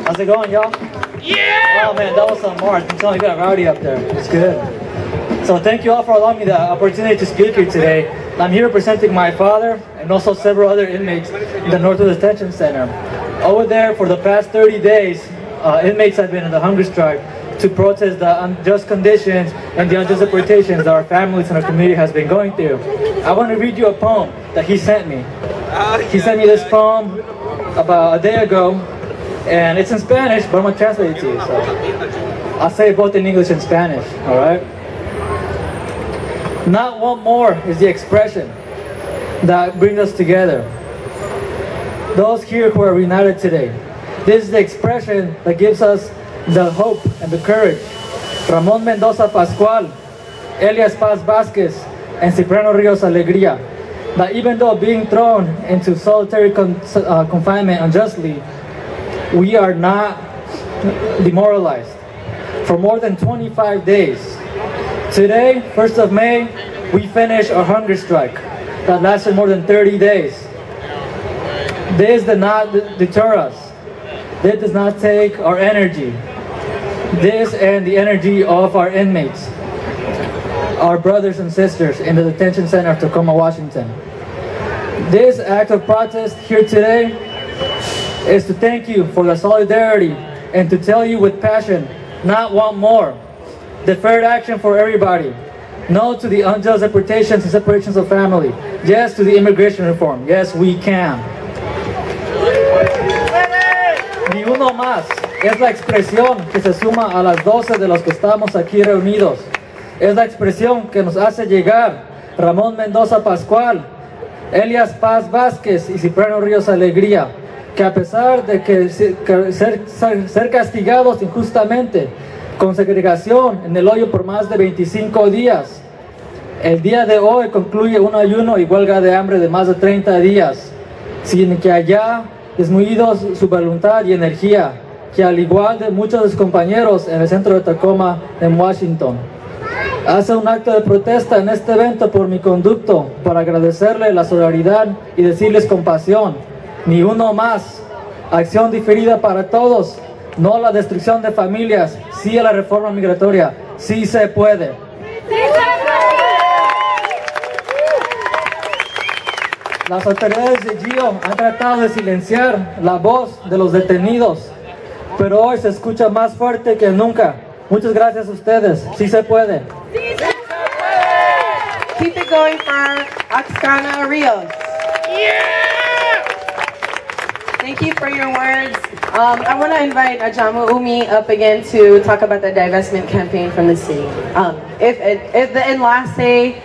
How's it going, y'all? Yeah! Oh man, that was some more. I'm telling you, got rowdy up there. It's good. So thank you all for allowing me the opportunity to speak here today. I'm here representing my father and also several other inmates in the Northwood Detention Center. Over there, for the past 30 days, inmates have been in the hunger strike to protest the unjust conditions and the unjust deportations that our families and our community has been going through. I want to read you a poem that he sent me. He sent me this poem about a day ago, and it's in Spanish, but I'm going to translate it to you. So I'll say it both in English and Spanish, all right? Not one more is the expression that brings us together. Those here who are united today. This is the expression that gives us the hope and the courage. Ramón Mendoza Pascual, Elias Paz Vázquez, and Cipriano Ríos Alegría. That even though being thrown into solitary confinement unjustly, we are not demoralized. For more than 25 days. Today, 1st of May, we finish our hunger strike that lasted more than 30 days. This did not deter us. This does not take our energy. This and the energy of our inmates, our brothers and sisters in the detention center of Tacoma, Washington. This act of protest here today is to thank you for the solidarity and to tell you with passion, not want more. Deferred action for everybody. No to the unjust deportations and separations of family. Yes to the immigration reform. Yes, we can. Ni uno más es la expresión que se suma a las 12 de los que estamos aquí reunidos. Es la expresión que nos hace llegar Ramón Mendoza Pascual, Elias Paz Vázquez y Cipriano Ríos Alegría, que a pesar de que ser castigados injustamente con segregación en el hoyo por más de 25 días, el día de hoy concluye un ayuno y huelga de hambre de más de 30 días, sin que haya disminuido su voluntad y energía, que al igual de muchos de sus compañeros en el centro de Tacoma, en Washington. Hace un acto de protesta en este evento por mi conducto, para agradecerle la solidaridad y decirles compasión. Ni uno más. Acción diferida para todos. No la destrucción de familias, sí a la reforma migratoria, sí se puede. ¡Sí se puede! Las autoridades de GIO han tratado de silenciar la voz de los detenidos, pero hoy se escucha más fuerte que nunca. Muchas gracias a ustedes, sí se puede. ¡Sí se puede! Keep it going for Axcana Rios. Yeah! Thank you for your words. I want to invite Ajamu Umi up again to talk about the divestment campaign from the city. If the Enlace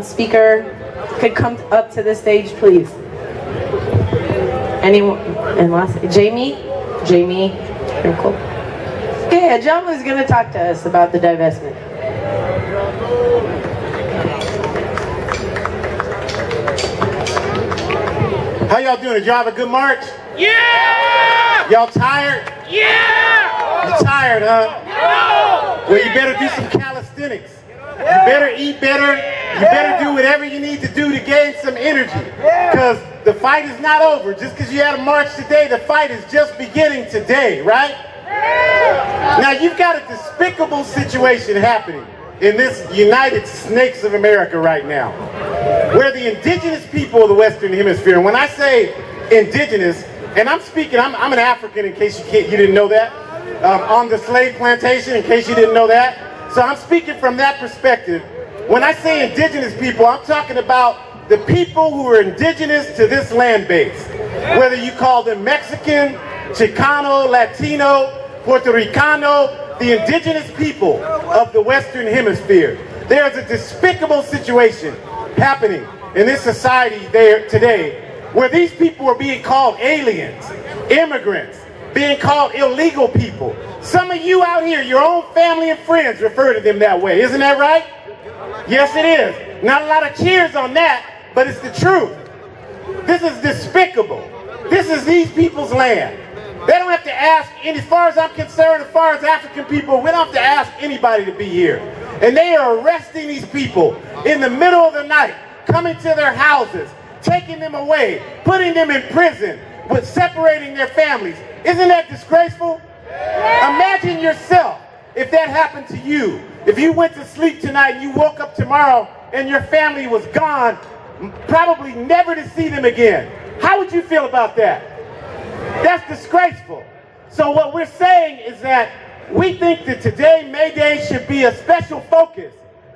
speaker could come up to the stage, please. Anyone? Enlace? Jamie? Jamie? Very cool. Okay, Ajamu is going to talk to us about the divestment. How y'all doing? Did y'all have a good march? Yeah! Y'all tired? Yeah! You tired, huh? No! Well, you better do some calisthenics. You better eat better. You better do whatever you need to do to gain some energy. Because the fight is not over. Just because you had a march today, the fight is just beginning today, right? Now, you've got a despicable situation happening in this United Snakes of America right now, where the indigenous people of the Western Hemisphere, and when I say indigenous, and I'm speaking, I'm an African in case you didn't know that, on the slave plantation in case you didn't know that. So I'm speaking from that perspective. When I say indigenous people, I'm talking about the people who are indigenous to this land base. Whether you call them Mexican, Chicano, Latino, Puerto Ricano, the indigenous people of the Western Hemisphere. There's a despicable situation happening in this society there today where these people are being called aliens, immigrants, being called illegal people. Some of you out here, your own family and friends refer to them that way. Isn't that right? Yes, it is. Not a lot of cheers on that, but it's the truth. This is despicable. This is these people's land. They don't have to ask, and as far as I'm concerned, as far as African people, we don't have to ask anybody to be here. And they are arresting these people in the middle of the night, coming to their houses, taking them away, putting them in prison, with separating their families. Isn't that disgraceful? Imagine yourself if that happened to you. If you went to sleep tonight and you woke up tomorrow and your family was gone, probably never to see them again. How would you feel about that? That's disgraceful. So what we're saying is that we think that today, May Day, should be a special focus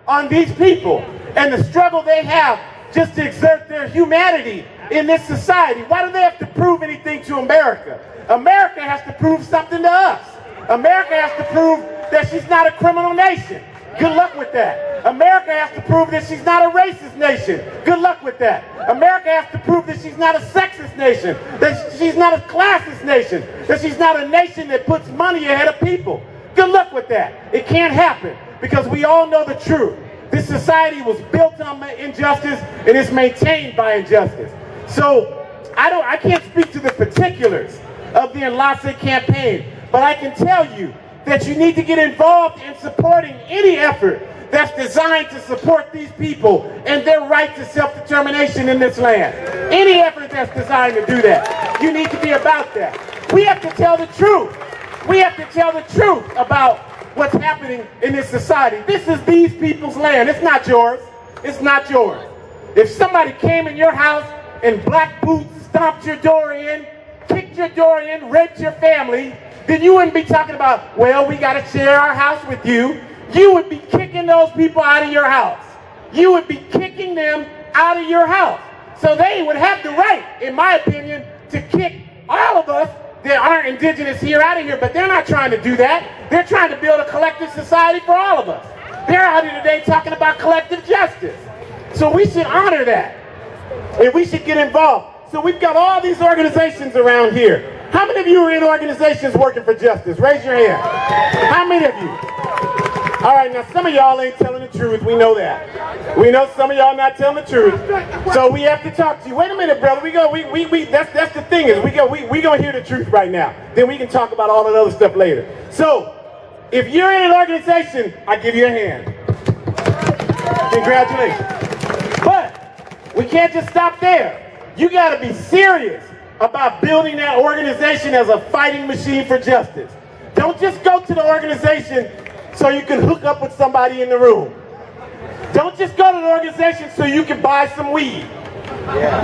on these people and the struggle they have just to exert their humanity in this society. Why do they have to prove anything to America? America has to prove something to us. America has to prove that she's not a criminal nation. Good luck with that. America has to prove that she's not a racist nation. Good luck with that. America has to prove that she's not a sexist nation, that she's not a classist nation, that she's not a nation that puts money ahead of people. Good luck with that. It can't happen because we all know the truth. This society was built on injustice and is maintained by injustice. So I can't speak to the particulars of the Enlace campaign, but I can tell you that you need to get involved in supporting any effort that's designed to support these people and their right to self-determination in this land. Any effort that's designed to do that, you need to be about that. We have to tell the truth. We have to tell the truth about what's happening in this society. This is these people's land. It's not yours. It's not yours. If somebody came in your house and black boots stomped your door in, kicked your door in, raped your family, then you wouldn't be talking about, well, we got to share our house with you. You would be kicking those people out of your house. You would be kicking them out of your house. So they would have the right, in my opinion, to kick all of us that aren't indigenous here out of here. But they're not trying to do that. They're trying to build a collective society for all of us. They're out here today talking about collective justice. So we should honor that. And we should get involved. So we've got all these organizations around here. How many of you are in organizations working for justice? Raise your hand. How many of you? All right, now some of y'all ain't telling the truth. We know that. We know some of y'all not telling the truth. So we have to talk to you. Wait a minute, brother. That's the thing is we gonna hear the truth right now. Then we can talk about all that other stuff later. So if you're in an organization, I give you a hand. Congratulations. But we can't just stop there. You got to be serious about building that organization as a fighting machine for justice. Don't just go to the organization so you can hook up with somebody in the room. Don't just go to the organization so you can buy some weed.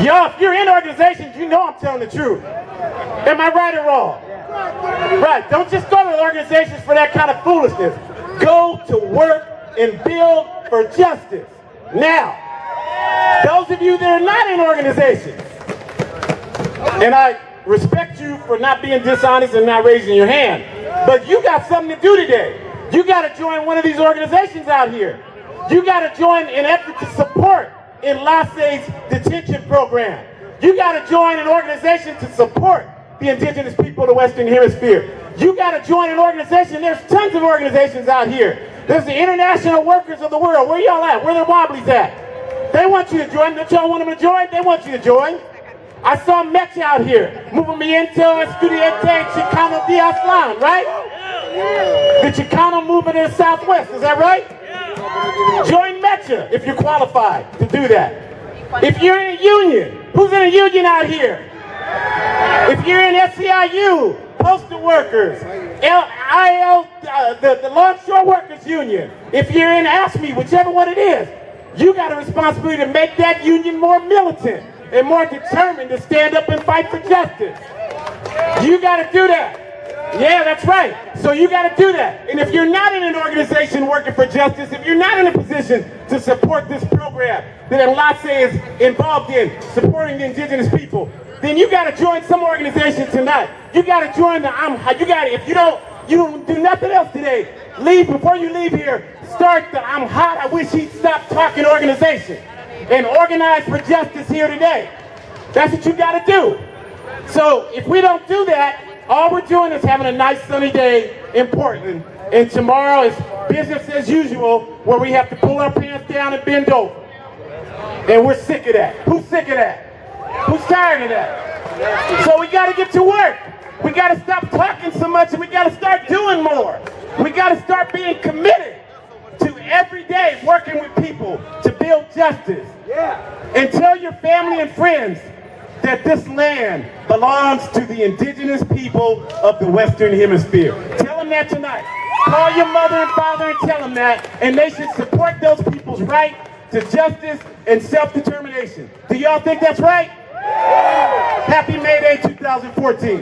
Y'all, if you're in organizations, you know I'm telling the truth. Am I right or wrong? Right. Don't just go to the organizations for that kind of foolishness. Go to work and build for justice. Now, those of you that are not in organizations, and I respect you for not being dishonest and not raising your hand, but you got something to do today. You got to join one of these organizations out here. You got to join an effort to support Enlace's detention program. You got to join an organization to support the indigenous people of the Western Hemisphere. You got to join an organization. There's tons of organizations out here. There's the International Workers of the World. Where y'all at? Where the Wobblies at? They want you to join. Don't y'all want them to join? They want you to join. I saw Mecha out here. Movimiento Estudiante Chicano de Aztlán, right? The Chicano movement in the Southwest, is that right? Join Mecha if you're qualified to do that. If you're in a union, who's in a union out here? If you're in SEIU, postal workers, the Longshore Workers Union, if you're in ASME, whichever one it is, you got a responsibility to make that union more militant and more determined to stand up and fight for justice. You got to do that. Yeah, that's right. So you got to do that. And if you're not in an organization working for justice, if you're not in a position to support this program that Enlace is involved in, supporting the indigenous people, then you got to join some organization tonight. You got to join the if you don't do nothing else today, leave before you leave here. Start the I'm hot, I wish he'd stop talking organization and organize for justice here today. That's what you got to do. So if we don't do that, all we're doing is having a nice sunny day in Portland, and tomorrow is business as usual where we have to pull our pants down and bend over. And we're sick of that. Who's sick of that? Who's tired of that? So we got to get to work. We got to stop talking so much and we got to start doing more. We got to start being committed to every day working with people to build justice. And tell your family and friends that this land belongs to the indigenous people of the Western Hemisphere. Tell them that tonight. Call your mother and father and tell them that, and they should support those people's right to justice and self-determination. Do y'all think that's right? Happy May Day 2014.